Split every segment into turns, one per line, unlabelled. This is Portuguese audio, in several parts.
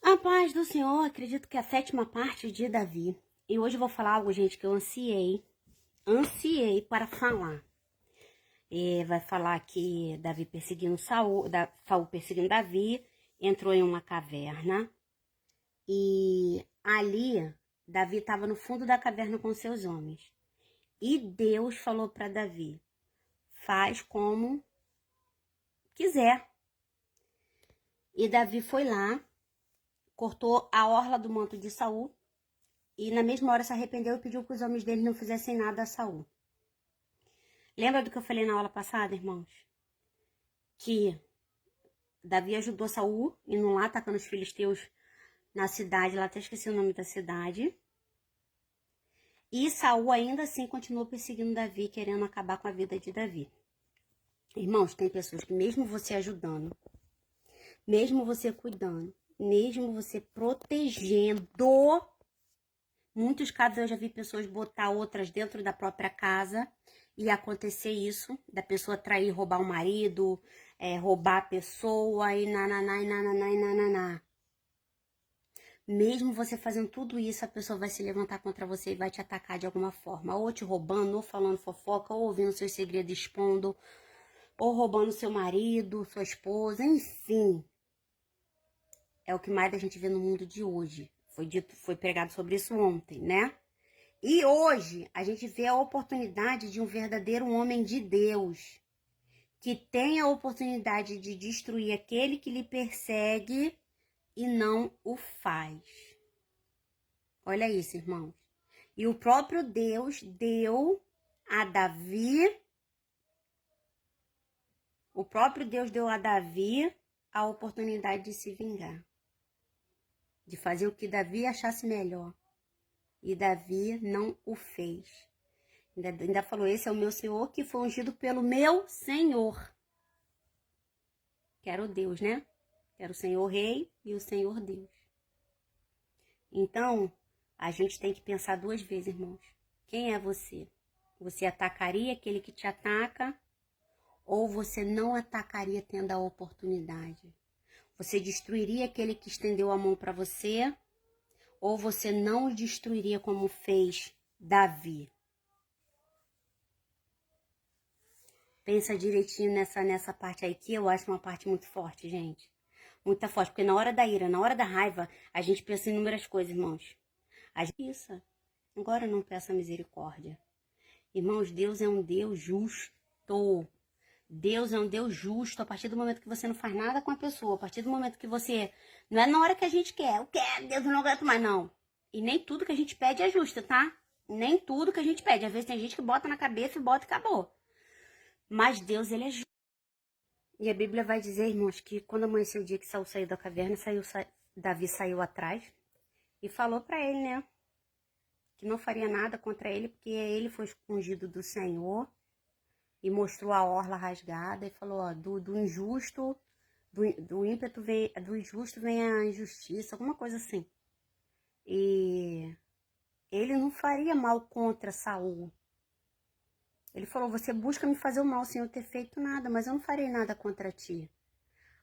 A paz do Senhor, acredito que é a 7ª parte de Davi. E hoje eu vou falar algo, gente, que eu ansiei para falar. Vai falar que Davi perseguindo Saul perseguindo Davi, entrou em uma caverna. E ali, Davi estava no fundo da caverna com seus homens. E Deus falou para Davi, faz como quiser. E Davi foi lá, cortou a orla do manto de Saul, e na mesma hora se arrependeu e pediu que os homens dele não fizessem nada a Saul. Lembra do que eu falei na aula passada, irmãos? Que Davi ajudou Saul indo lá, atacando os filisteus na cidade, lá até esqueci o nome da cidade. E Saul ainda assim continuou perseguindo Davi, querendo acabar com a vida de Davi. Irmãos, tem pessoas que mesmo você ajudando, mesmo você cuidando, mesmo você protegendo, muitos casos eu já vi pessoas botar outras dentro da própria casa e acontecer isso, da pessoa trair, roubar o marido, roubar a pessoa e nananá. Mesmo você fazendo tudo isso, a pessoa vai se levantar contra você e vai te atacar de alguma forma. Ou te roubando, ou falando fofoca, ou ouvindo seus segredos expondo, ou roubando seu marido, sua esposa, enfim. É o que mais a gente vê no mundo de hoje. Foi pregado sobre isso ontem, né? E hoje a gente vê a oportunidade de um verdadeiro homem de Deus, que tem a oportunidade de destruir aquele que lhe persegue e não o faz. Olha isso, irmãos. E o próprio Deus deu a Davi, a oportunidade de se vingar, de fazer o que Davi achasse melhor. E Davi não o fez. Ainda falou, esse é o meu Senhor que foi ungido pelo meu Senhor. Que era o Deus, né? Que era o Senhor Rei e o Senhor Deus. Então, a gente tem que pensar 2 vezes, irmãos. Quem é você? Você atacaria aquele que te ataca? Ou você não atacaria tendo a oportunidade? Você destruiria aquele que estendeu a mão para você? Ou você não o destruiria como fez Davi? Pensa direitinho nessa parte aí, que eu acho uma parte muito forte, gente. Muito forte, porque na hora da ira, na hora da raiva, a gente pensa em inúmeras coisas, irmãos. A gente pensa, agora não peça misericórdia. Irmãos, Deus é um Deus justo. Deus é um Deus justo a partir do momento que você não faz nada com a pessoa. A partir do momento que você... Não é na hora que a gente quer. Eu quero, Deus, eu não aguento mais, não. E nem tudo que a gente pede é justo, tá? Nem tudo que a gente pede. Às vezes tem gente que bota na cabeça e bota e acabou. Mas Deus, ele é justo. E a Bíblia vai dizer, irmãos, que quando amanheceu o dia que Saul saiu da caverna, Davi saiu atrás e falou para ele, né? Que não faria nada contra ele, porque ele foi ungido do Senhor. E mostrou a orla rasgada e falou, ó, do injusto, do ímpeto vem, do injusto vem a injustiça, alguma coisa assim. E ele não faria mal contra Saul. Ele falou, você busca me fazer o mal sem eu ter feito nada, mas eu não farei nada contra ti.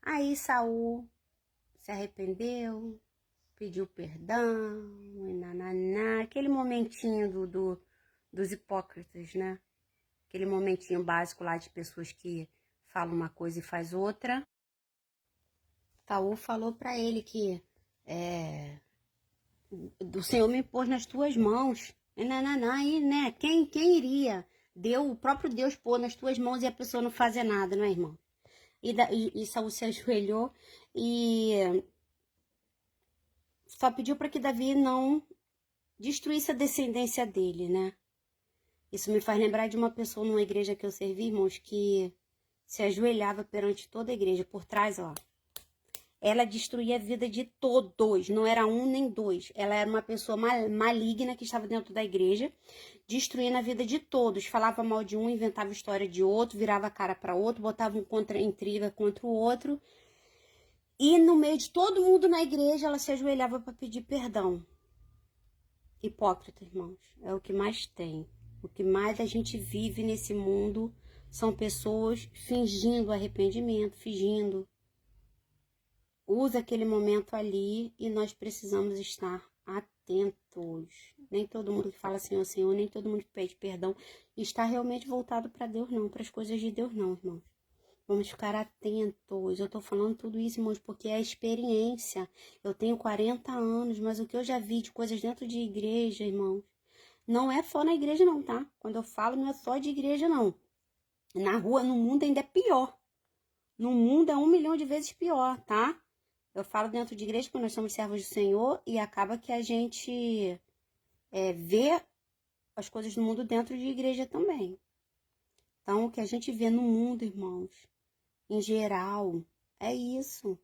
Aí Saul se arrependeu, pediu perdão, e nananá, aquele momentinho dos hipócritas, né? Aquele momentinho básico lá de pessoas que falam uma coisa e faz outra. Saul falou para ele que o Senhor me pôs nas tuas mãos. E né? Quem iria? O próprio Deus pôs nas tuas mãos e a pessoa não fazer nada, não é, irmão? E Saul se ajoelhou e só pediu para que Davi não destruísse a descendência dele, né? Isso me faz lembrar de uma pessoa numa igreja que eu servi, irmãos, que se ajoelhava perante toda a igreja, por trás, ó. Ela destruía a vida de todos, não era um nem dois. Ela era uma pessoa maligna que estava dentro da igreja, destruindo a vida de todos. Falava mal de um, inventava história de outro, virava a cara para outro, botava intriga contra o outro. E no meio de todo mundo na igreja, ela se ajoelhava para pedir perdão. Hipócrita, irmãos, é o que mais tem. O que mais a gente vive nesse mundo são pessoas fingindo arrependimento, fingindo usa aquele momento ali e nós precisamos estar atentos. Nem todo mundo que fala Senhor, Senhor, nem todo mundo que pede perdão está realmente voltado para Deus, não, para as coisas de Deus, não, irmãos. Vamos ficar atentos. Eu tô falando tudo isso, irmãos, porque é experiência. Eu tenho 40 anos, mas o que eu já vi de coisas dentro de igreja, irmãos, não é só na igreja, não, tá? Quando eu falo, não é só de igreja, não. Na rua, no mundo, ainda é pior. No mundo é 1 milhão de vezes pior, tá? Eu falo dentro de igreja porque nós somos servos do Senhor e acaba que a gente vê as coisas do mundo dentro de igreja também. Então, o que a gente vê no mundo, irmãos, em geral, é isso.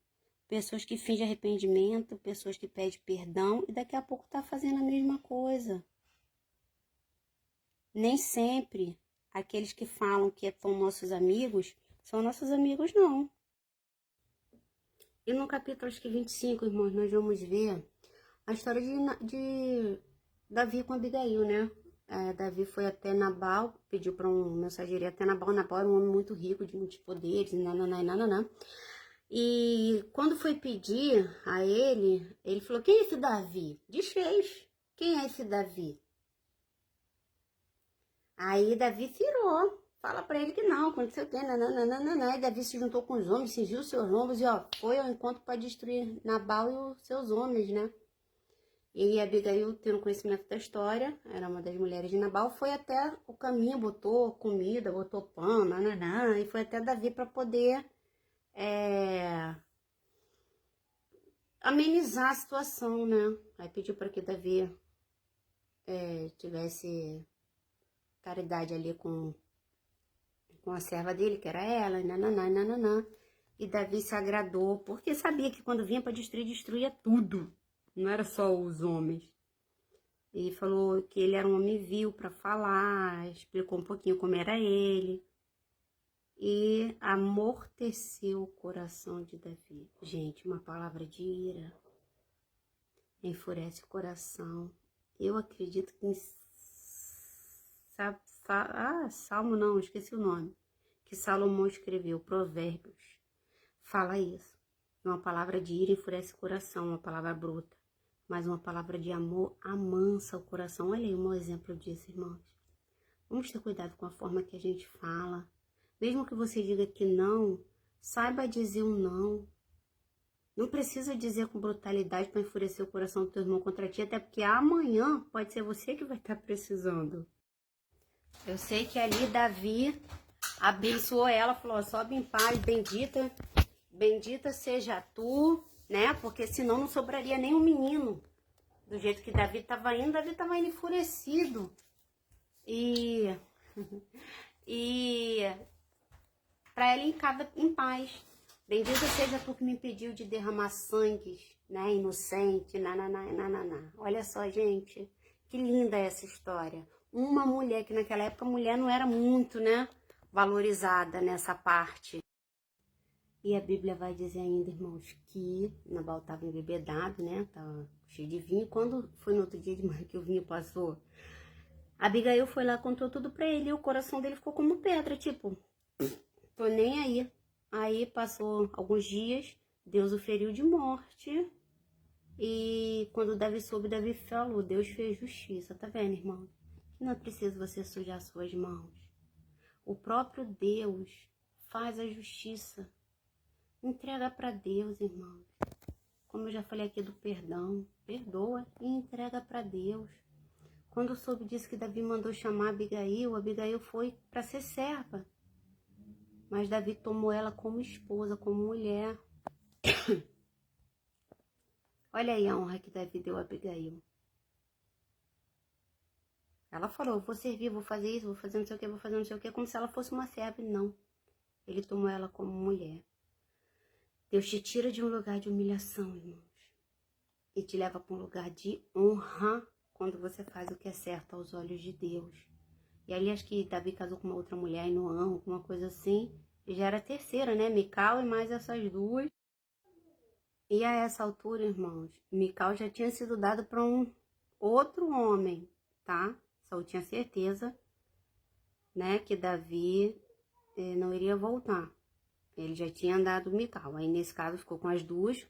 Pessoas que fingem arrependimento, pessoas que pedem perdão e daqui a pouco tá fazendo a mesma coisa. Nem sempre aqueles que falam que são nossos amigos são nossos amigos, não. E no capítulo acho que 25, irmãos, nós vamos ver a história de Davi com Abigail, né? Davi foi até Nabal, pediu para um mensageiro ir até Nabal. Nabal era um homem muito rico, de muitos poderes, nananã. E quando foi pedir a ele falou, quem é esse Davi? Desfez. Quem é esse Davi? Aí Davi tirou. Fala pra ele que não, quando você tem, nananana. E Davi se juntou com os homens, cingiu seus lombos e foi ao encontro para destruir Nabal e os seus homens, né? E Abigail, tendo conhecimento da história, era uma das mulheres de Nabal, foi até o caminho, botou comida, botou pão, nananã, e foi até Davi para poder amenizar a situação, né? Aí pediu para que Davi tivesse caridade ali com a serva dele, que era ela, nananã. E Davi se agradou, porque sabia que quando vinha para destruir, destruía tudo. Não era só os homens. E falou que ele era um homem vil para falar, explicou um pouquinho como era ele. E amorteceu o coração de Davi. Gente, uma palavra de ira enfurece o coração. Eu acredito que Salmo não, esqueci o nome, que Salomão escreveu, Provérbios, fala isso. Uma palavra de ira enfurece o coração, uma palavra bruta, mas uma palavra de amor amansa o coração. Olha aí um exemplo disso, irmãos. Vamos ter cuidado com a forma que a gente fala. Mesmo que você diga que não, saiba dizer um não. Não precisa dizer com brutalidade para enfurecer o coração do teu irmão contra ti, até porque amanhã pode ser você que vai estar precisando. Eu sei que ali Davi abençoou ela, falou, sobe em paz, bendita seja tu, né? Porque senão não sobraria nem um menino. Do jeito que Davi estava indo enfurecido. E para ela em paz. Bendita seja tu que me impediu de derramar sangue, né? Inocente, nananã. Olha só, gente, que linda essa história. Uma mulher, que naquela época a mulher não era muito, né, valorizada nessa parte. E a Bíblia vai dizer ainda, irmãos, que Nabal estava embebedado, né, tava cheio de vinho. Quando foi no outro dia de manhã que o vinho passou, Abigail foi lá, contou tudo pra ele, e o coração dele ficou como pedra, tipo, tô nem aí. Aí passou alguns dias, Deus o feriu de morte. E quando Davi soube, Davi falou, Deus fez justiça, tá vendo, irmão? Não é preciso você sujar suas mãos. O próprio Deus faz a justiça. Entrega para Deus, irmão. Como eu já falei aqui do perdão, perdoa e entrega para Deus. Quando soube disso que Davi mandou chamar Abigail, Abigail foi para ser serva. Mas Davi tomou ela como esposa, como mulher. Olha aí a honra que Davi deu a Abigail. Ela falou, vou servir, vou fazer isso, vou fazer não sei o que, vou fazer não sei o que, como se ela fosse uma serva. Não, ele tomou ela como mulher. Deus te tira de um lugar de humilhação, irmãos, e te leva para um lugar de honra quando você faz o que é certo aos olhos de Deus. E ali acho que Davi casou com uma outra mulher em Noã, alguma coisa assim, e já era a terceira, né, Mical e mais essas duas. E a essa altura, irmãos, Mical já tinha sido dada para um outro homem, tá? Saul tinha certeza, né, que Davi não iria voltar. Ele já tinha dado Mical. Aí, nesse caso, ficou com as duas,